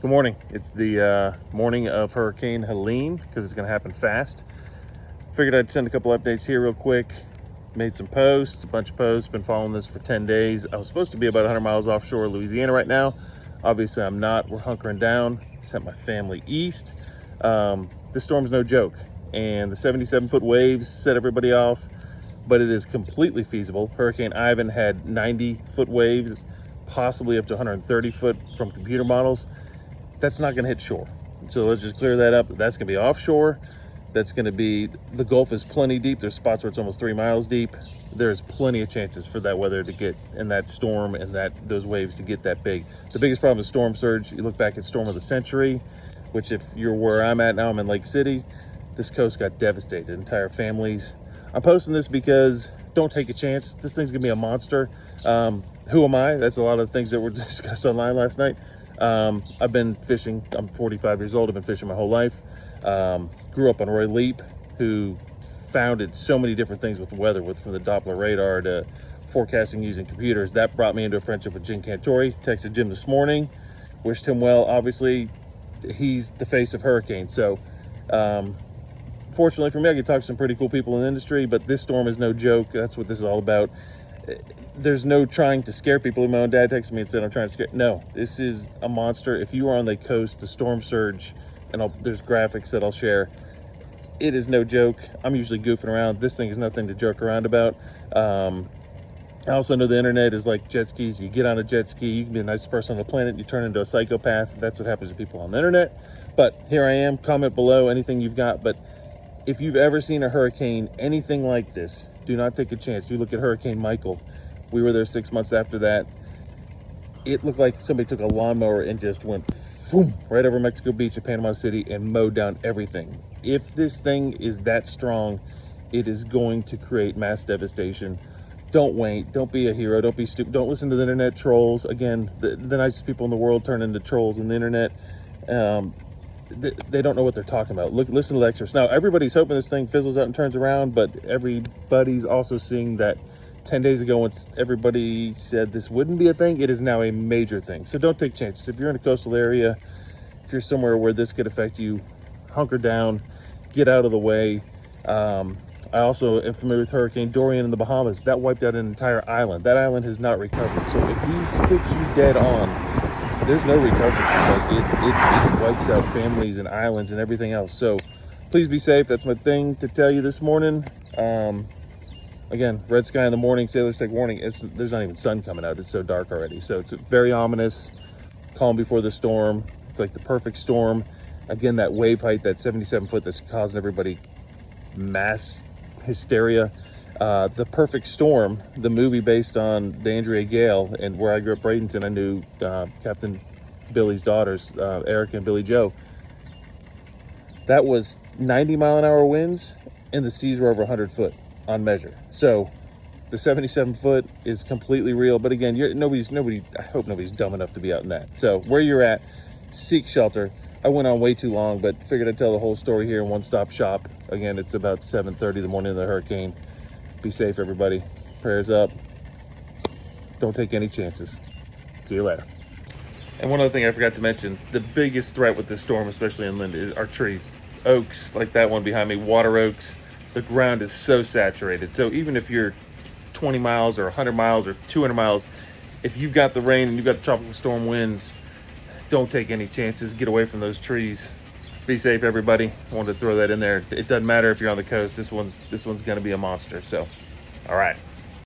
Good morning. It's the morning of Hurricane Helene because it's going to happen fast. Figured I'd send a couple updates here real quick. Made some posts, a bunch of posts. Been following this for 10 days. I was supposed to be about 100 miles offshore Louisiana right now. Obviously, I'm not. We're hunkering down. Sent my family east. This storm's no joke. And the 77-foot waves set everybody off, but it is completely feasible. Hurricane Ivan had 90-foot waves, possibly up to 130 foot from computer models. That's not going to hit shore. So let's just clear that up. That's going to be offshore. That's going to be, the Gulf is plenty deep. There's spots where it's almost 3 miles deep. There's plenty of chances for that weather to get, and that storm and those waves to get that big. The biggest problem is storm surge. You look back at storm of the century, which if you're where I'm at now, I'm in Lake City. This coast got devastated, entire families. I'm posting this because don't take a chance. This thing's going to be a monster. Who am I? That's a lot of things that were discussed online last night. I've been fishing. I'm 45 years old. I've been fishing my whole life. Grew up on Roy Leap, who founded so many different things with the weather, from the Doppler radar to forecasting using computers. That brought me into a friendship with Jim Cantori. Texted Jim this morning, wished him well. Obviously, he's the face of hurricane. So, fortunately for me, I get to talk to some pretty cool people in the industry, but this storm is no joke. That's what this is all about. There's no trying to scare people. My own dad texted me and said, I'm trying to scare. No, this is a monster. If you are on the coast, the storm surge, and there's graphics that I'll share, it is no joke. I'm usually goofing around. This thing is nothing to joke around about. I also know the internet is like jet skis. You get on a jet ski, you can be the nicest person on the planet, you turn into a psychopath. That's what happens to people on the internet. But here I am. Comment below anything you've got. But if you've ever seen a hurricane, anything like this, do not take a chance. You look at Hurricane Michael. We were there 6 months after that. It looked like somebody took a lawnmower and just went boom, right over Mexico Beach at Panama City and mowed down everything. If this thing is that strong, it is going to create mass devastation. Don't wait. Don't be a hero. Don't be stupid. Don't listen to the internet trolls. Again, the nicest people in the world turn into trolls on the internet. They don't know what they're talking about. Listen to the experts. Now, everybody's hoping this thing fizzles out and turns around, but everybody's also seeing that 10 days ago, once everybody said this wouldn't be a thing, it is now a major thing. So don't take chances. If you're in a coastal area, if you're somewhere where this could affect you, hunker down, get out of the way. I also am familiar with Hurricane Dorian in the Bahamas. That wiped out an entire island. That island has not recovered. So if these hit you dead on, there's no recovery. Like it wipes out families and islands and everything else. So please be safe. That's my thing to tell you this morning. Again, red sky in the morning, sailors take warning. There's not even sun coming out. It's so dark already. So it's very ominous. Calm before the storm. It's like the perfect storm. Again, that wave height, that 77 foot that's causing everybody mass hysteria. The Perfect Storm, the movie based on the Andrea Gale, and where I grew up, Bradenton, I knew Captain Billy's daughters, Erica and Billy Joe. That was 90-mile-an-hour winds, and the seas were over 100 foot on measure. So the 77 foot is completely real. But again, I hope nobody's dumb enough to be out in that. So where you're at, seek shelter. I went on way too long, but figured I'd tell the whole story here in one-stop shop. Again, it's about 7:30 the morning of the hurricane. Be safe, everybody. Prayers up. Don't take any chances. See you later. And one other thing I forgot to mention, the biggest threat with this storm, especially inland, are trees. Oaks, like that one behind me, water oaks. The ground is so saturated. So even if you're 20 miles or 100 miles or 200 miles, if you've got the rain and you've got the tropical storm winds, don't take any chances. Get away from those trees. Be safe, everybody. I wanted to throw that in there. It doesn't matter if you're on the coast. This one's going to be a monster. So, all right.